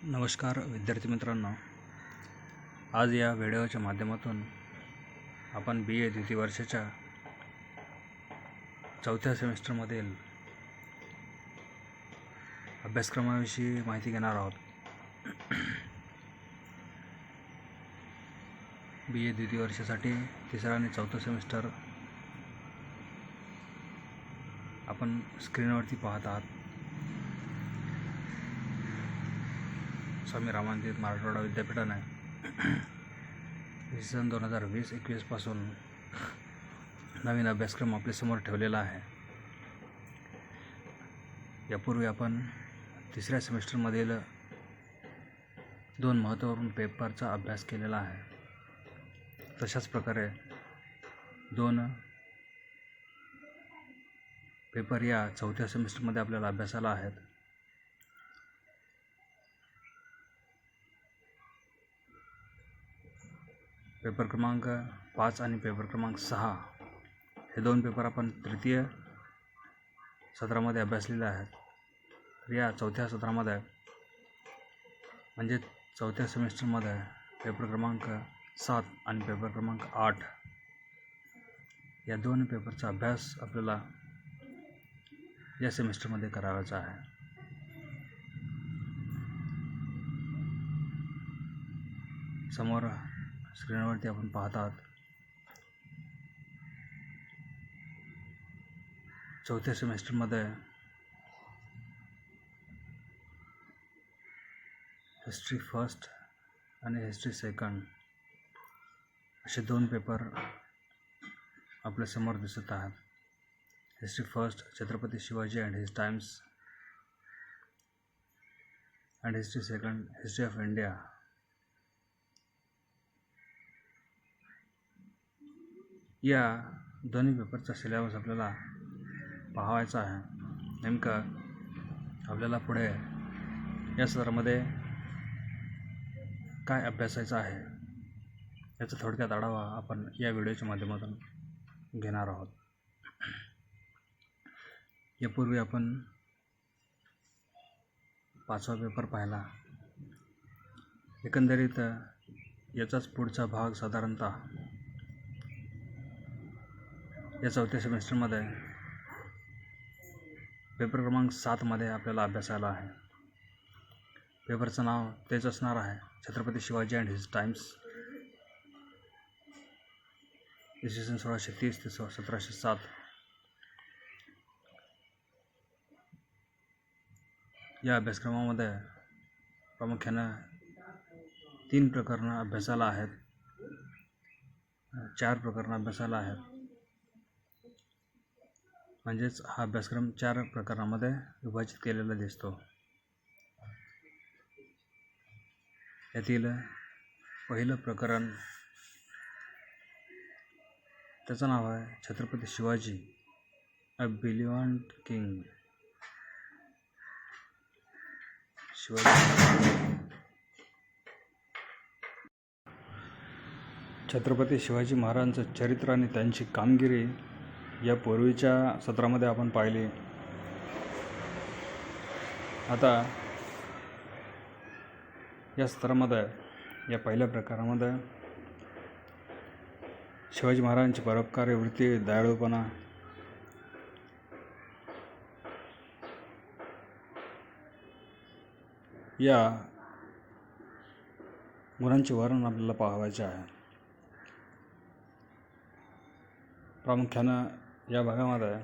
नमस्कार विद्यार्थी मित्रांनो, आज या व्हिडिओच्या माध्यमातून आपण BA द्वितीय वर्षाच्या चौथ्या सेमिस्टरमधील अभ्यासक्रमाविषयी माहिती घेणार आहोत. BA द्वितीय वर्षासाठी तिसरा आणि चौथा सेमिस्टर आपण स्क्रीनवरती पाहत आहात. स्वामी रामानंद मराठवाडा विद्यापीठाने सन 2020-21 पासून नवीन अभ्यासक्रम आपल्यासमोर ठेवलेला आहे. यापूर्वी आपण तिसऱ्या सेमिस्टरमधील 2 महत्त्वपूर्ण पेपरचा अभ्यास केलेला आहे. तशाच प्रकारे 2 पेपर या चौथ्या सेमिस्टरमध्ये आपल्याला अभ्यासाला आहेत. पेपर क्रमांक 5 आणि पेपर क्रमांक 6 हे 2 पेपर आपण तृतीय सत्रामध्ये अभ्यासलेले आहेत. या चौथ्या सत्रामध्ये म्हणजे चौथ्या सेमिस्टरमध्ये पेपर क्रमांक 7 आणि पेपर क्रमांक 8 या 2 पेपरचा अभ्यास आपल्याला या सेमिस्टरमध्ये करावायचा आहे. समोर स्क्रीनवरती आपण पाहत आहात. चौथ्या सेमिस्टरमध्ये हिस्ट्री फर्स्ट आणि हिस्ट्री सेकंड असे 2 पेपर आपल्या समोर दिसत आहेत. History first Chhatrapati Shivaji and his times and history second history of India. या दोन्ही पेपरचा सिलेबस आपल्याला पाहायचा आहे. नेमकं आपल्याला पुढे या सत्रामध्ये काय अभ्यासायचं आहे याचा थोडक्यात आढावा आपण या व्हिडिओच्या माध्यमातून घेणार आहोत. यापूर्वी आपण 5वा पेपर पाहिला. एकंदरीत याचाच पुढचा भाग साधारणतः या चौथ्या सेमिस्टरमध्ये पेपर क्रमांक 7 मध्ये आपल्याला अभ्यासायला आहे. पेपरचं नाव तेच असणार आहे, Chhatrapati Shivaji and his times, इसवी सन 1630 ते 1707. या अभ्यासक्रमामध्ये प्रामुख्याने 3 प्रकरणं अभ्यासाला आहेत, 4 प्रकरणं अभ्यासाला आहेत. म्हणजेच हा अभ्यासक्रम 4 प्रकारांमध्ये विभाजित केलेला दिसतो. यातील पहिलं प्रकरण त्याचं नाव आहे Chhatrapati Shivaji, a brilliant king. Chhatrapati Shivaji महाराजांचं चरित्र आणि त्यांची कामगिरी या पूर्वीच्या सत्रामध्ये आपण पाहिली. आता या सत्रामध्ये या पहिल्या प्रकारामध्ये शिवाजी महाराजांची परोपकारी वृत्ती, दयाळूपणा या गुणांचे वर्णन आपल्याला पाहायचे आहे. प्रामुख्यानं या भागामध्ये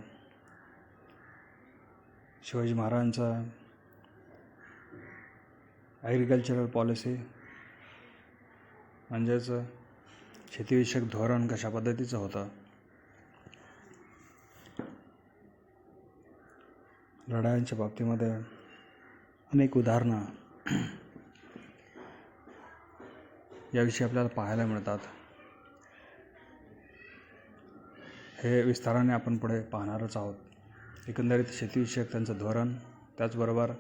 शिवाजी महाराजांचा ॲग्रिकल्चरल पॉलिसी म्हणजेच शेतीविषयक धोरण कशा पद्धतीचं होतं, लढायांच्या बाबतीमध्ये अनेक उदाहरणं याविषयी आपल्याला पाहायला मिळतात. हे विस्ताराने आपण पुढे पाहणारच आहोत. एकंदरीत शेतीविषयक त्यांचं धोरण, त्याचबरोबर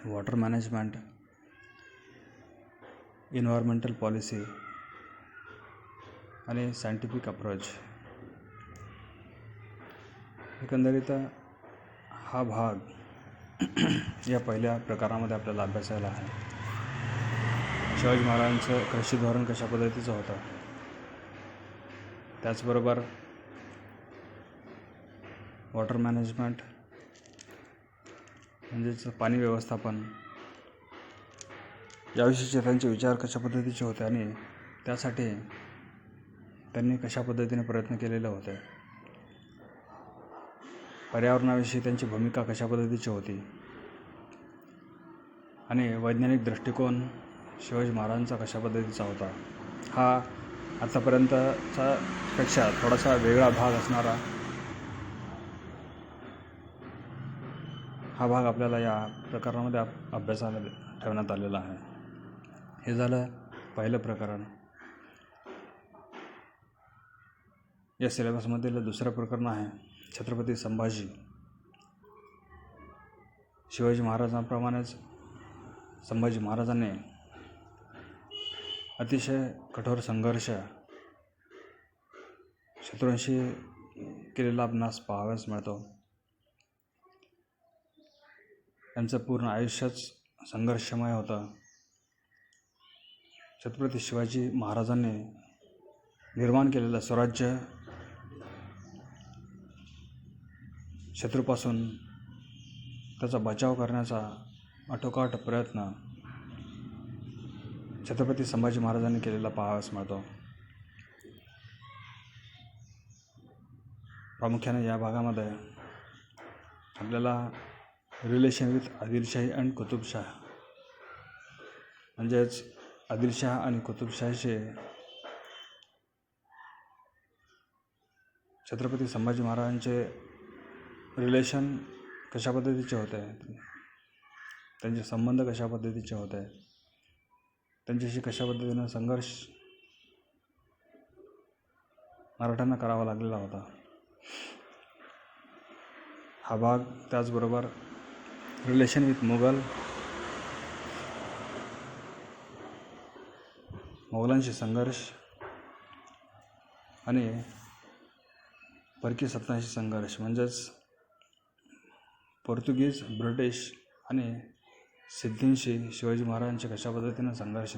वॉटर मॅनेजमेंट, एन्व्हायरमेंटल पॉलिसी आणि सायंटिफिक अप्रोच. एकंदरीत हा भाग या पहिल्या प्रकारामध्ये आपल्याला अभ्यासायला आहे. शिवाजी महाराजांचं कृषी धोरण कशा पद्धतीचं होतं, त्याचबरोबर वॉटर मॅनेजमेंट म्हणजेच पाणी व्यवस्थापन याविषयीचे त्यांचे विचार कशा पद्धतीचे होते आणि त्यासाठी त्यांनी कशा पद्धतीने प्रयत्न केलेले होते, पर्यावरणाविषयी त्यांची भूमिका कशा पद्धतीची होती आणि वैज्ञानिक दृष्टिकोन शिवाजी महाराजांचा कशा पद्धतीचा होता, हा आतापर्यंतचा पेक्षा थोडासा वेगळा भाग असणारा हा भाग आपल्याला या प्रकरणामध्ये अभ्यासाला ठेवण्यात आलेला आहे. हे झालं पहिलं प्रकरण. या सिलेबसमधील दुसरं प्रकरण आहे छत्रपती संभाजी. शिवाजी महाराजांप्रमाणेच संभाजी महाराजांनी अतिशय कठोर संघर्ष शत्रूंशी केलेला आपणास पाहावयास मिळतो. त्यांचं पूर्ण आयुष्यच संघर्षमय होतं. छत्रपती शिवाजी महाराजांनी निर्माण केलेलं स्वराज्य शत्रूपासून त्याचा बचाव करण्याचा आटोकाट प्रयत्न छत्रपती संभाजी महाराजांनी केलेला पाहावयास मिळतो. प्रामुख्याने या भागामध्ये आपल्याला relation with Adilshahi and Qutb Shah म्हणजेच आदिलशाह आणि कुतुबशाहीचे छत्रपती संभाजी महाराजांचे रिलेशन कशा पद्धतीचे होते, त्यांचे संबंध कशा पद्धतीचे होते, त्यांच्याशी कशा पद्धतीनं संघर्ष मराठ्यांना करावा लागलेला होता, हा भाग. त्याचबरोबर रिलेशन विथ मोगलांशी संघर्ष आणि परकीय सत्तांशी संघर्ष म्हणजेच पोर्तुगीज, ब्रिटिश आणि सिद्धींशी शिवाजी महाराजांचे कशा पद्धतीने संघर्ष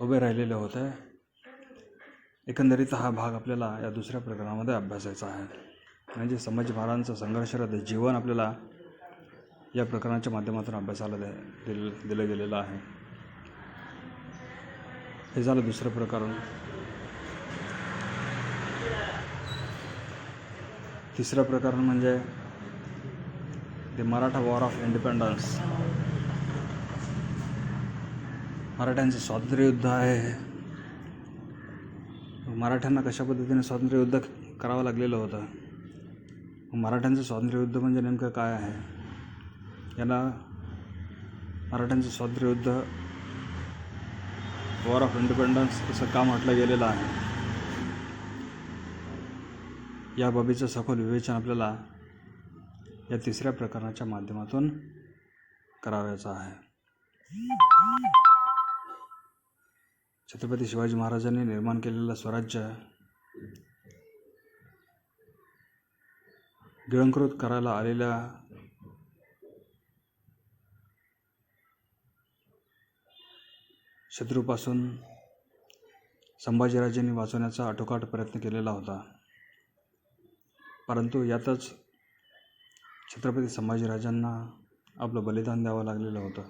उभे राहिलेले होते. एकंदरीत हा भाग आपल्याला या दुसऱ्या प्रकरणामध्ये अभ्यासायचा आहे. म्हणजे संभाजी महाराजांचं संघर्षरत जीवन आपल्याला या प्रकरणाच्या माध्यमातून अभ्यासाला दिलं गेलेलं आहे. हे झालं दुसरं प्रकरण. तिसरं प्रकरण म्हणजे the Maratha war of independence. मराठ्यांचं स्वातंत्र्ययुद्ध आहे. मराठ्यांना कशा पद्धतीने स्वातंत्र्ययुद्ध करावं लागलेलं होतं, मराठ्यांचं स्वातंत्र्ययुद्ध म्हणजे नेमकं काय आहे, याला मराठ्यांचं स्वातंत्र्ययुद्ध वॉर ऑफ इंडिपेंडन्स असं का म्हटलं गेलेलं आहे, या बाबीचं सखोल विवेचन आपल्याला या तिसऱ्या प्रकरणाच्या माध्यमातून करावयाचं आहे. छत्रपती शिवाजी महाराजांनी निर्माण केलेलं स्वराज्य गिळंकृत करायला आलेल्या शत्रूपासून संभाजीराजांनी वाचवण्याचा आटोकाट प्रयत्न केलेला होता. परंतु यातच छत्रपती संभाजीराजांना आपलं बलिदान द्यावं लागलेलं होतं.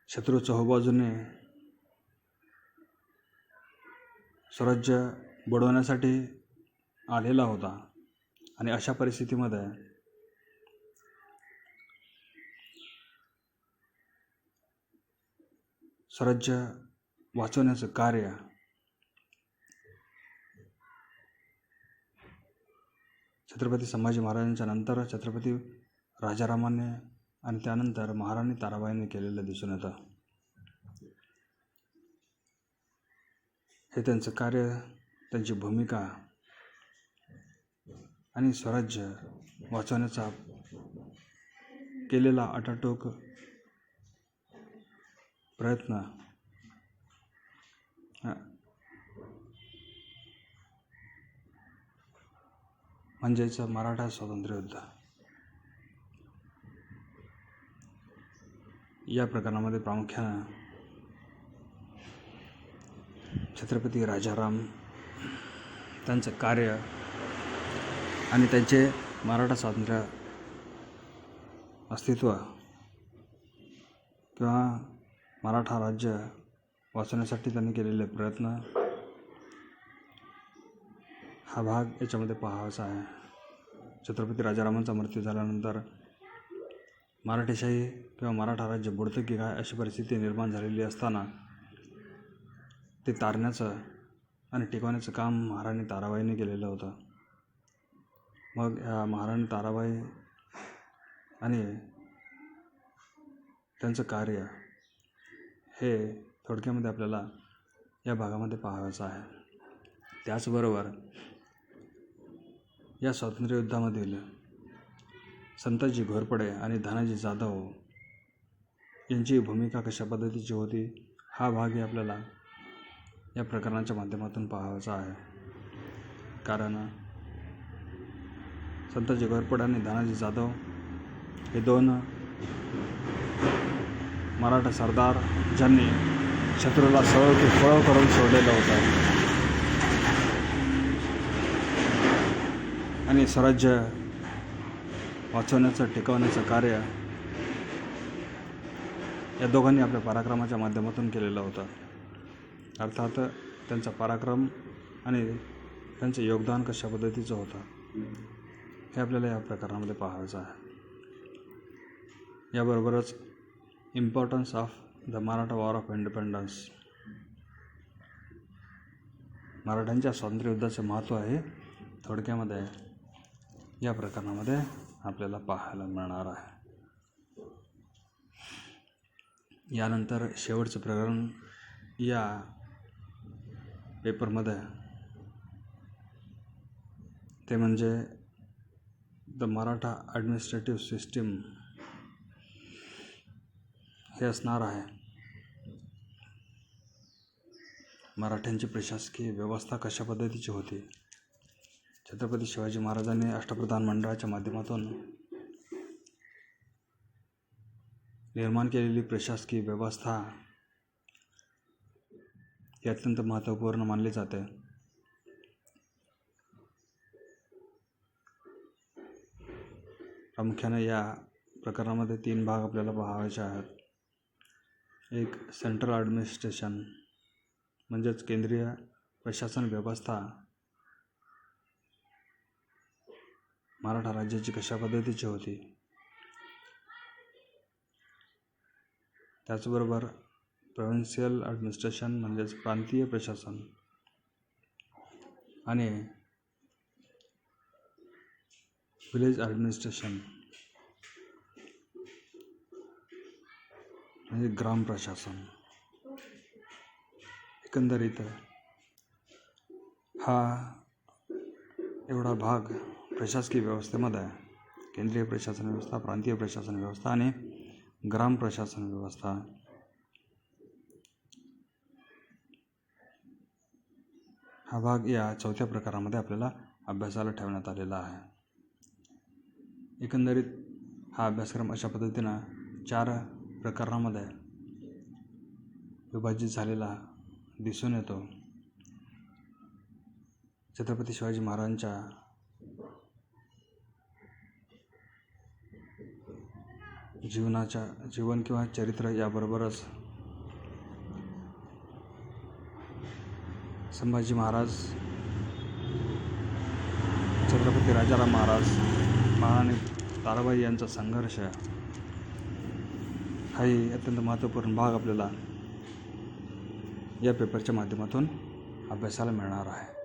शत्रू चहूबाजूने स्वराज्य बुडवण्यासाठी आलेला होता आणि अशा परिस्थितीमध्ये स्वराज्य वाचवण्याचं कार्य छत्रपती संभाजी महाराजांच्या नंतर छत्रपती राजारामांनी आणि त्यानंतर महाराणी ताराबाईंनी केलेलं दिसून येतं. हे त्यांचं कार्य, त्यांची भूमिका आणि स्वराज्य वाचवण्याचा केलेला अटाटोक प्रयत्न म्हणजेच मराठा स्वातंत्र्ययुद्ध. या प्रकरणामध्ये प्रामुख्यानं छत्रपती राजाराम, त्यांचं कार्य आणि त्यांचे मराठा स्वातंत्र्य अस्तित्व किंवा मराठा राज्य वाचवण्यासाठी त्यांनी केलेले प्रयत्न, हा भाग याच्यामध्ये पाहावाचा आहे. छत्रपती राजारामांचा मृत्यू झाल्यानंतर मराठेशाही किंवा मराठा राज्य बुडतं की काय अशी परिस्थिती निर्माण झालेली असताना ते तारण्याचं आणि टिकवण्याचं काम महाराणी ताराबाईंनी केलेलं होतं. मग ह्या महाराणी ताराबाई आणि त्यांचं कार्य हे थोडक्यामध्ये आपल्याला या भागामध्ये पाहायचं आहे. त्याचबरोबर या स्वातंत्र्य युद्धामधील संताजी घोरपडे आणि धनाजी जाधव यांची भूमिका कशा पद्धतीची होती, हा भागही आपल्याला या प्रकरणाच्या माध्यमातून पाहायचा आहे. कारण संताजी घोरपडे आणि धनाजी जाधव हे दोन मराठा सरदार ज्यांनी शत्रूला फळ करून सोडलेलं होतं आणि स्वराज्य वाचवण्याचं टिकवण्याचं कार्य या दोघांनी आपल्या पराक्रमाच्या माध्यमातून केलेलं होतं. अर्थात त्यांचा पराक्रम आणि त्यांचं योगदान कशा पद्धतीचं होतं हे आपल्याला या प्रकरणामध्ये पाहायचं आहे. याबरोबरच importance of the Maratha war of independence, मराठ्यांच्या स्वातंत्र्य युद्धाचे महत्त्व आहे थोडक्यामध्ये या प्रकरणामध्ये आपल्याला पाहायला मिळणार आहे. यानंतर शेवटचं प्रकरण या पेपरमध्ये ते म्हणजे द मराठा ॲडमिनिस्ट्रेटिव्ह सिस्टीम हे असणार आहे. मराठ्यांची प्रशासकीय व्यवस्था कशा पद्धतीची होती, छत्रपती शिवाजी महाराजांनी अष्टप्रधान मंडळाच्या माध्यमातून निर्माण केलेली प्रशासकीय व्यवस्था ही अत्यंत महत्त्वपूर्ण मानली जाते. प्रामुख्याने या प्रकरणामध्ये 3 भाग आपल्याला पाहायचे आहेत. एक सेंट्रल ॲडमिनिस्ट्रेशन म्हणजेच केंद्रीय प्रशासन व्यवस्था मराठा राज्याची कशा पद्धतीची होती, त्याचबरोबर प्रोव्हिन्शियल ॲडमिनिस्ट्रेशन म्हणजेच प्रांतीय प्रशासन आणि विलेज ॲडमिनिस्ट्रेशन म्हणजे ग्राम प्रशासन. एकंदरीत हा एवढा भाग प्रशासकीय व्यवस्थेमध्ये केंद्रीय प्रशासन व्यवस्था, प्रांतीय प्रशासन व्यवस्था आणि ग्राम प्रशासन व्यवस्था हा भाग या 4थ्या प्रकारामध्ये आपल्याला अभ्यासाला ठेवण्यात आलेला आहे. एकंदरीत हा अभ्यासक्रम अशा पद्धतीनं 4 प्रकरणामध्ये विभाजित झालेला दिसून येतो. छत्रपती शिवाजी महाराजांच्या जीवन किंवा चरित्र याबरोबरच संभाजी महाराज, छत्रपती राजाराम महाराज, महाराणी ताराबाई यांचा संघर्ष हाही अत्यंत महत्त्वपूर्ण भाग आपल्याला या पेपरच्या माध्यमातून अभ्यासाला मिळणार आहे.